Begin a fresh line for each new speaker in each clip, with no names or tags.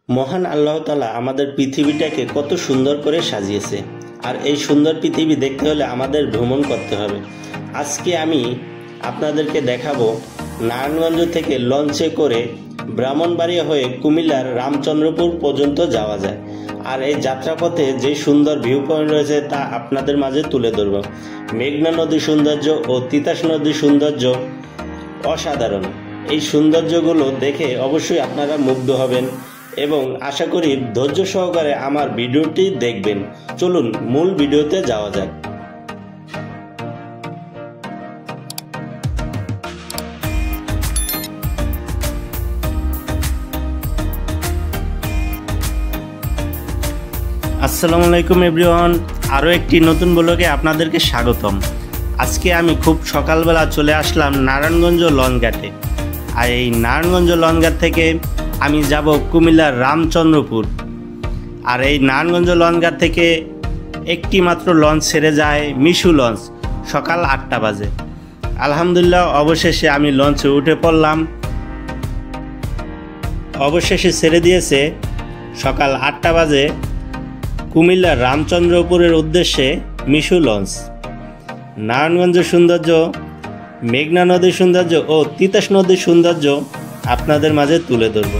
মহান আল্লাহ তাআলা আমাদের পৃথিবীটাকে কত সুন্দর করে সাজিয়েছে। আর এই সুন্দর পৃথিবী দেখতে হলে আমাদের ভ্রমণ করতে হবে। আজকে আমি আপনাদেরকে দেখাবো নারায়ণগঞ্জ থেকে লঞ্চে করে ব্রাহ্মণবাড়িয়া হয়ে কুমিল্লার রামচন্দ্রপুর পর্যন্ত যাওয়া যায়। আর এই যাত্রাপথে যে সুন্দর ভিউ পয়েন্ট রয়েছে তা আপনাদের মাঝে তুলে ধরব। মেঘনা নদীর সৌন্দর্য ও তিতাস নদীর সৌন্দর্য অসাধারণ। এই সৌন্দর্যগুলো দেখে অবশ্যই আপনারা মুগ্ধ হবেন এবং আশা করি ধৈর্য সহকারে আমার ভিডিওটি দেখবেন। চলুন মূল ভিডিওতে যাওয়া যাক। আসসালামু আলাইকুম এভরিওয়ান, আরও একটি নতুন ব্লগে আপনাদেরকে স্বাগতম। আজকে আমি খুব সকালবেলা চলে আসলাম নারায়ণগঞ্জ লঞ্চঘাটে। আর এই নারায়ণগঞ্জ লঞ্চঘাট থেকে আমি যাব কুমিল্লার রামচন্দ্রপুর। আর এই নারায়ণগঞ্জ লঞ্চঘাট থেকে একটি মাত্র লঞ্চ ছেড়ে যায়, মিশু লঞ্চ, সকাল 8টা বাজে। আলহামদুলিল্লাহ, অবশেষে আমি লঞ্চে উঠে পড়লাম। অবশেষে ছেড়ে দিয়েছে সকাল 8টা বাজে কুমিল্লার রামচন্দ্রপুরের উদ্দেশ্যে মিশু লঞ্চ। নারায়ণগঞ্জের সৌন্দর্য, মেঘনা নদীর সৌন্দর্য ও তিতাস নদীর সৌন্দর্য আপনাদের মাঝে তুলে ধরব।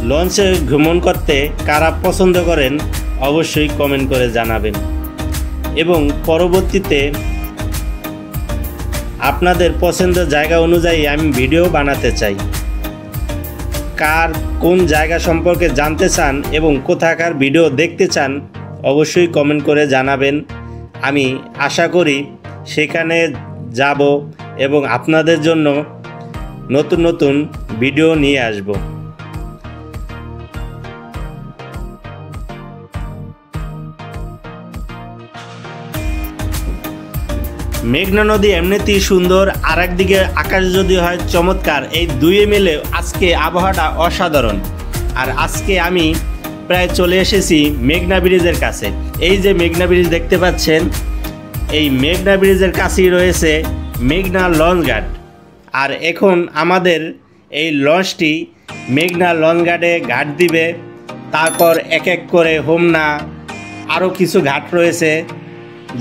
লঞ্চে ভ্রমণ করতে কারা পছন্দ করেন অবশ্যই কমেন্ট করে জানাবেন এবং পরবর্তীতে আপনাদের পছন্দের জায়গা অনুযায়ী আমি ভিডিও বানাতে চাই। কার কোন জায়গা সম্পর্কে জানতে চান এবং কোথাকার ভিডিও দেখতে চান অবশ্যই কমেন্ট করে জানাবেন। আমি আশা করি সেখানে যাব এবং আপনাদের জন্য নতুন নতুন ভিডিও নিয়ে আসব। মেঘনা নদী এমনিতেই সুন্দর, আর একদিকে আকাশ যদি হয় চমৎকার। এই দুয়ে মিলে আজকে আবহাওয়াটা অসাধারণ। আর আজকে আমি প্রায় চলে এসেছি মেঘনা ব্রিজের কাছে। এই যে মেঘনা ব্রিজ দেখতে পাচ্ছেন, এই মেঘনা ব্রিজের কাছেই রয়েছে মেঘনা লঞ্চঘাট। আর এখন আমাদের এই লঞ্চটি মেঘনা লঞ্চঘাটে ঘাট দিবে। তারপর এক এক করে হোমনা আরও কিছু ঘাট রয়েছে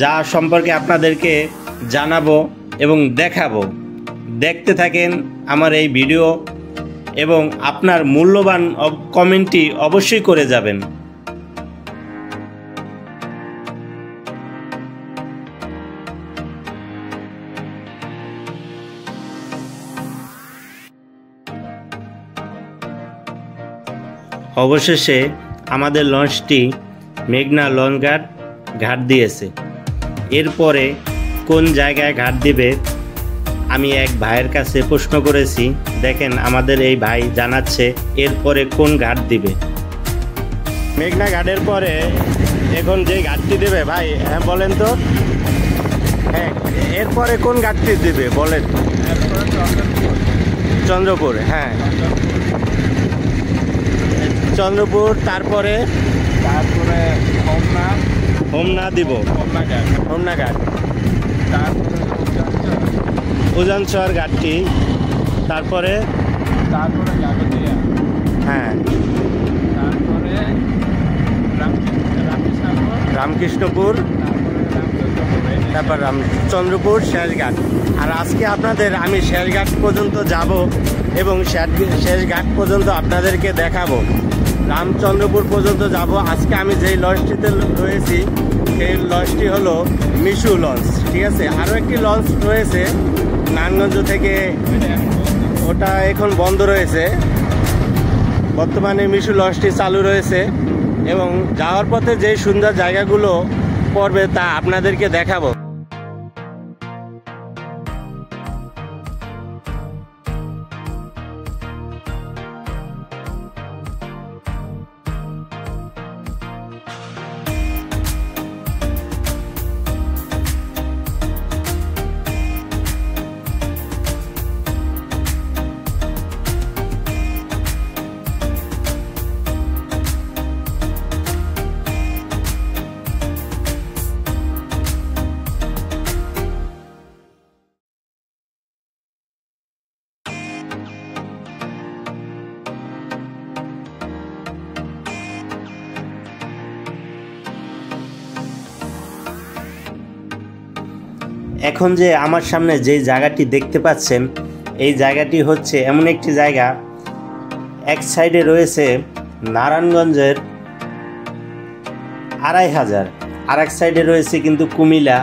যা সম্পর্কে আপনাদেরকে জানাবো এবং দেখাবো। দেখতে থাকেন আমার এই ভিডিও এবং আপনার মূল্যবান কমেন্টটি অবশ্যই করে যাবেন। অবশেষে আমাদের লঞ্চটি মেঘনা লঞ্চঘাট ঘাট দিয়েছে। এরপরে কোন জায়গায় ঘাট দিবে আমি এক ভাইয়ের কাছে প্রশ্ন করেছি। দেখেন আমাদের এই ভাই জানাচ্ছে এরপরে কোন ঘাট দিবে। মেঘনা ঘাটের পরে এখন যে ঘাটটি দেবে ভাই, হ্যাঁ বলেন তো। হ্যাঁ, এরপরে কোন ঘাটটি দিবে বলেন। চন্দ্রপুর, হ্যাঁ চন্দ্রপুর। তারপরে হোমনা দিব, হোমনা ঘাট, উজানচর ঘাটটি, তারপরে হ্যাঁ রামকৃষ্ণপুর, তারপর রামচন্দ্রপুর, শেষঘাট। আর আজকে আপনাদের আমি শেষঘাট পর্যন্ত যাব এবং শেষঘাট পর্যন্ত আপনাদেরকে দেখাবো। রামচন্দ্রপুর পর্যন্ত যাব। আজকে আমি যেই লঞ্চটিতে রয়েছি সেই লঞ্চটি হলো মিশু লঞ্চ, ঠিক আছে। আরও একটি লঞ্চ রয়েছে নারায়ণগঞ্জ থেকে, ওটা এখন বন্ধ রয়েছে। বর্তমানে মিশু লঞ্চটি চালু রয়েছে এবং যাওয়ার পথে যে সুন্দর জায়গাগুলো পড়বে তা আপনাদেরকে দেখাবো। এখন যে আমার সামনে যে জায়গাটি দেখতে পাচ্ছেন, এই জায়গাটি হচ্ছে এমন একটি জায়গা, এক সাইডে রয়েছে নারায়ণগঞ্জের 2500, আর এক সাইডে রয়েছে কিন্তু কুমিল্লা,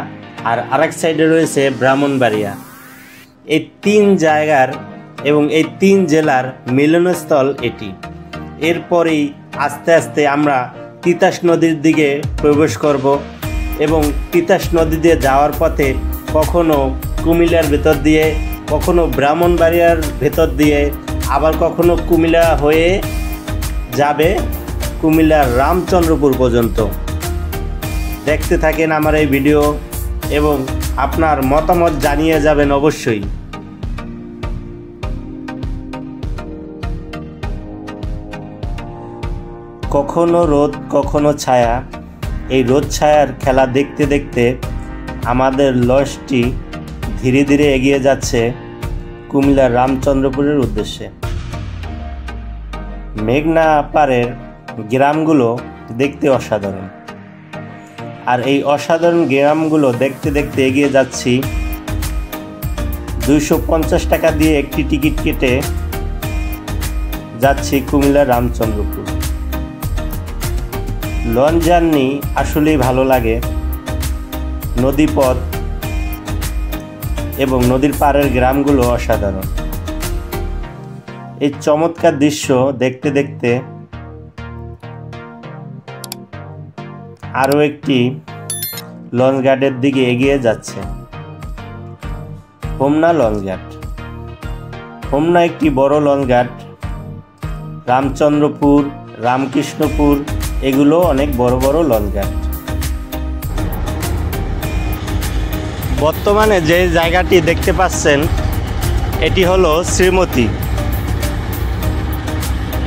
আর আরেক সাইডে রয়েছে ব্রাহ্মণবাড়িয়া। এই 3 জায়গার এবং এই 3 জেলার মিলনস্থল এটি। এরপরেই আস্তে আস্তে আমরা তিতাস নদীর দিকে প্রবেশ করব এবং তিতাস নদী দিয়ে যাওয়ার পথে কখনো কুমিল্লার ভেতর দিয়ে, কখনো ব্রাহ্মণবাড়িয়ার ভেতর দিয়ে, আবার কখনো কুমিল্লা হয়ে যাবে কুমিল্লার রামচন্দ্রপুর পর্যন্ত। দেখতে থাকেন আমার এই ভিডিও এবং আপনার মতামত জানিয়ে যাবেন অবশ্যই। কখনো রোদ কখনো ছায়া, এই রোদ ছায়ার খেলা দেখতে দেখতে আমাদের লঞ্চটি ধীরে ধীরে এগিয়ে যাচ্ছে কুমিল্লার রামচন্দ্রপুরের উদ্দেশ্যে। মেঘনা পাড়ের গ্রামগুলো দেখতে অসাধারণ, আর এই অসাধারণ গ্রামগুলো দেখতে দেখতে এগিয়ে যাচ্ছি। 250 টাকা দিয়ে একটি টিকিট কেটে যাচ্ছি কুমিল্লার রামচন্দ্রপুর। লঞ্চ জার্নি আসলেই ভালো লাগে। নদীপথ এবং নদীর পাড়ের গ্রামগুলো অসাধারণ। এই চমৎকার দৃশ্য দেখতে দেখতে আরও একটি লঞ্চ ঘাটের দিকে এগিয়ে যাচ্ছে, হোমনা লঞ্চ ঘাট। হোমনা একটি বড় লঞ্চ ঘাট। রামচন্দ্রপুর, রামকৃষ্ণপুর এগুলো অনেক বড় বড় লঞ্চ ঘাট। বর্তমানে যে জায়গাটি দেখতে পাচ্ছেন এটি হলো শ্রীমতী।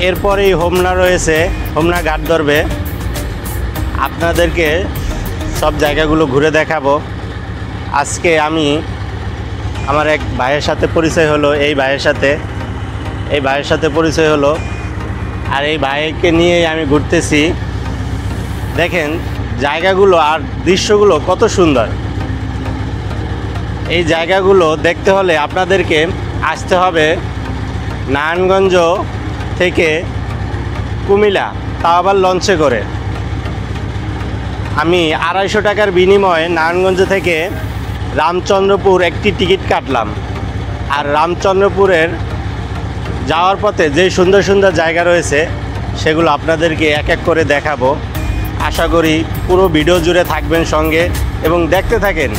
এরপরেই হোমনা রয়েছে, হোমনা ঘাট ধরবে। আপনাদেরকে সব জায়গাগুলো ঘুরে দেখাবো। আজকে আমি আমার এক ভাইয়ের সাথে পরিচয় হলো, এই ভাইয়ের সাথে পরিচয় হলো, আর এই ভাইকে নিয়েই আমি ঘুরতেছি। দেখেন জায়গাগুলো আর দৃশ্যগুলো কত সুন্দর। এই জায়গাগুলো দেখতে হলে আপনাদেরকে আসতে হবে নারায়ণগঞ্জ থেকে কুমিল্লা, তাও আবার লঞ্চে করে। আমি 250 টাকার বিনিময়ে নারায়ণগঞ্জ থেকে রামচন্দ্রপুর একটি টিকিট কাটলাম। আর রামচন্দ্রপুরের যাওয়ার পথে যে সুন্দর সুন্দর জায়গা রয়েছে সেগুলো আপনাদেরকে এক এক করে দেখাবো। আশা করি পুরো ভিডিও জুড়ে থাকবেন সঙ্গে এবং দেখতে থাকেন।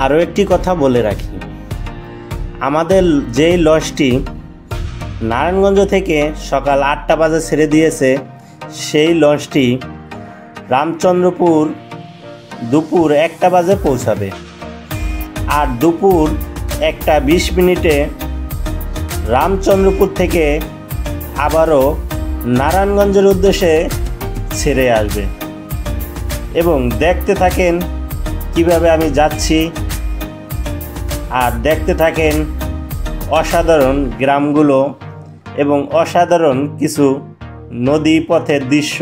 আরও একটি কথা বলে রাখি, আমাদের যেই লঞ্চটি নারায়ণগঞ্জ থেকে সকাল 8টা বাজে ছেড়ে দিয়েছে, সেই লঞ্চটি রামচন্দ্রপুর দুপুর 1টা বাজে পৌঁছাবে। আর দুপুর 1টা 20 মিনিটে রামচন্দ্রপুর থেকে আবারও নারায়ণগঞ্জের উদ্দেশ্যে ছেড়ে আসবে। এবং দেখতে থাকেন কিভাবে আমি যাচ্ছি, আর দেখতে থাকেন অসাধারণ গ্রামগুলো এবং অসাধারণ কিছু নদী পথের দৃশ্য।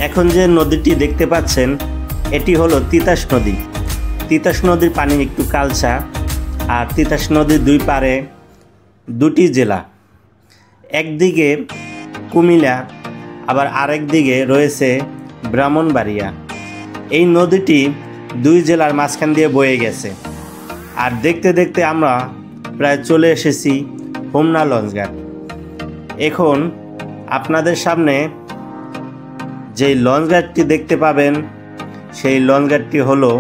এখন যে নদীটি দেখতে পাচ্ছেন এটি হলো তিতাস নদী। তিতাস নদীর পানি একটু কালচা, আর তিতাস নদীর দুই পারে দুটি জেলা, একদিকে কুমিল্লা আবার আরেক দিকে রয়েছে ব্রাহ্মণবাড়িয়া। এই নদীটি দুই জেলার মাঝখান দিয়ে বয়ে গেছে। আর দেখতে দেখতে আমরা প্রায় চলে এসেছি হোমনা লঞ্চ ঘাট। এখন আপনাদের সামনে যেই লঞ্চঘাটটি দেখতে পাবেন সেই লঞ্চঘাটটি হলো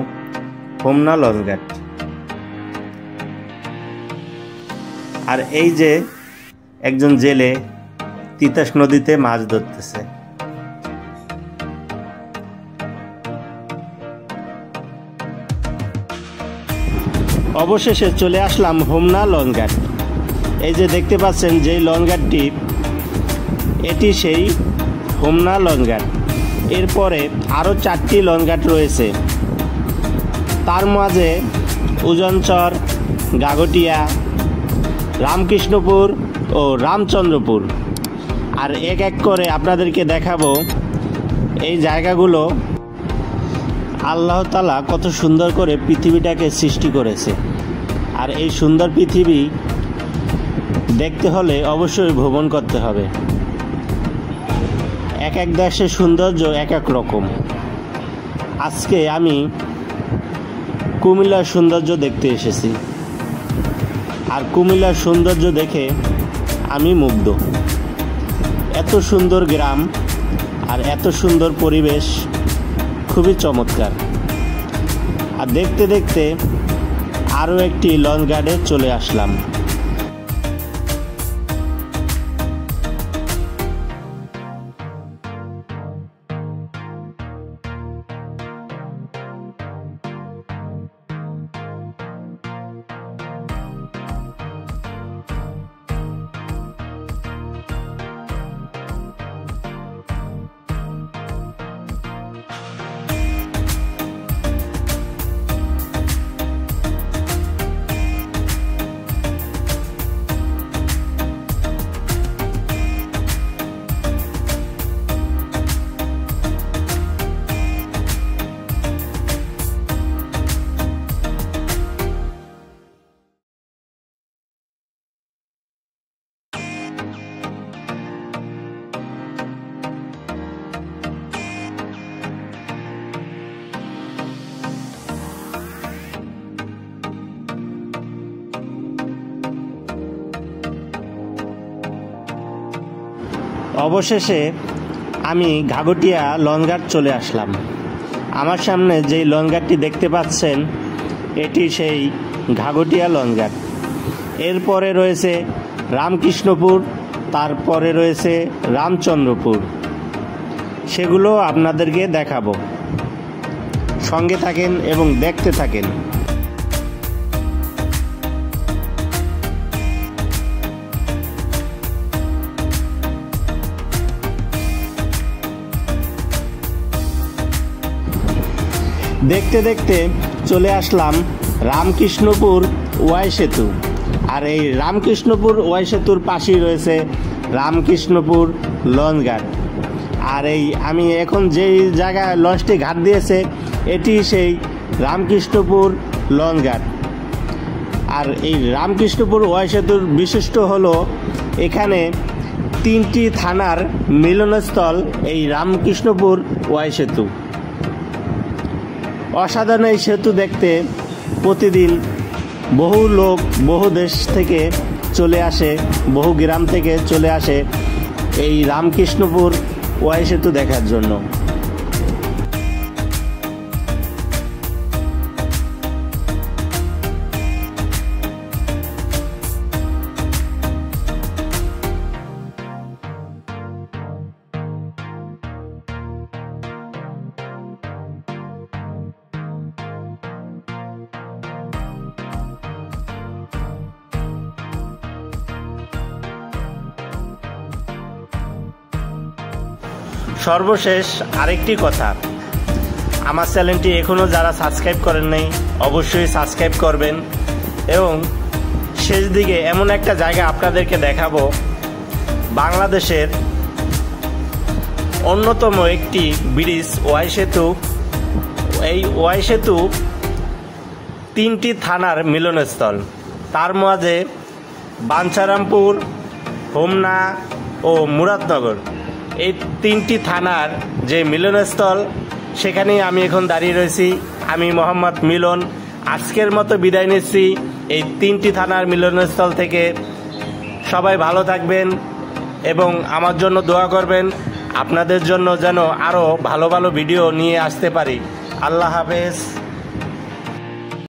হোমনা লঞ্চঘাট। আর এই যে একজন জেলে তিতাস নদীতে মাছ ধরতেছে। অবশেষে চলে আসলাম হোমনা লঞ্চঘাট। এই যে দেখতে পাচ্ছেন যেই লঞ্চঘাটটি, এটি সেই হোমনা লঞ্চঘাট। এরপরে আরও 4টি লঞ্চঘাট রয়েছে, তার মাঝে উজনচর, গাগটিয়া, রামকৃষ্ণপুর ও রামচন্দ্রপুর। আর এক এক করে আপনাদেরকে দেখাবো এই জায়গাগুলো আল্লাহ তাআলা কত সুন্দর করে পৃথিবীটাকে সৃষ্টি করেছে। আর এই সুন্দর পৃথিবী দেখতে হলে অবশ্যই ভ্রমণ করতে হবে। এক এক দেশের সৌন্দর্য এক এক রকম। আজকে আমি কুমিল্লার সৌন্দর্য দেখতে এসেছি, আর কুমিল্লার সৌন্দর্য দেখে আমি মুগ্ধ। এত সুন্দর গ্রাম আর এত সুন্দর পরিবেশ, খুবই চমৎকার। আর দেখতে দেখতে আরও একটি লঞ্চঘাটে চলে আসলাম। অবশেষে আমি ঘাগটিয়া লঞ্চঘাট চলে আসলাম। আমার সামনে যেই লঞ্চঘাটটি দেখতে পাচ্ছেন এটি সেই ঘাগটিয়া লঞ্চঘাট। এরপরে রয়েছে রামকৃষ্ণপুর, তারপরে রয়েছে রামচন্দ্রপুর। সেগুলো আপনাদেরকে দেখাবো, সঙ্গে থাকেন এবং দেখতে থাকেন। দেখতে দেখতে চলে আসলাম রামকৃষ্ণপুর ওয়াই সেতু। আর এই রামকৃষ্ণপুর ওয়াই সেতুর পাশেই রয়েছে রামকৃষ্ণপুর লঞ্চঘাট। আর এই আমি এখন যেই জায়গায় লঞ্চটি ঘাট দিয়েছে এটি সেই রামকৃষ্ণপুর লঞ্চঘাট। আর এই রামকৃষ্ণপুর ওয়াই সেতুর বিশিষ্ট হলো এখানে 3টি থানার মিলনস্থল এই রামকৃষ্ণপুর ওয়াই সেতু। অসাধারণ এই সেতু দেখতে প্রতিদিন বহু লোক বহু দেশ থেকে চলে আসে, বহু গ্রাম থেকে চলে আসে এই রামকৃষ্ণপুর ওয়াই সেতু দেখার জন্য। সর্বশেষ আরেকটি কথা, আমার চ্যানেলটি এখনও যারা সাবস্ক্রাইব করেন নাই অবশ্যই সাবস্ক্রাইব করবেন। এবং শেষ দিকে এমন একটা জায়গা আপনাদেরকে দেখাবো, বাংলাদেশের অন্যতম একটি ব্রিজ ওয়াই সেতু। এই ওয়াই সেতু 3টি থানার মিলনস্থল, তার মাঝে বাঞ্ছারামপুর, হোমনা ও মুরাদনগর, এই 3টি থানার যে মিলনস্থল, সেখানেই আমি এখন দাঁড়িয়ে রয়েছি। আমি মোহাম্মদ মিলন আজকের মতো বিদায় নিচ্ছি এই 3টি থানার মিলনস্থল থেকে। সবাই ভালো থাকবেন, এবং আমার জন্য দোয়া করবেন, আপনাদের জন্য যেন আরও ভালো ভালো ভিডিও নিয়ে আসতে পারি। আল্লাহ হাফেজ।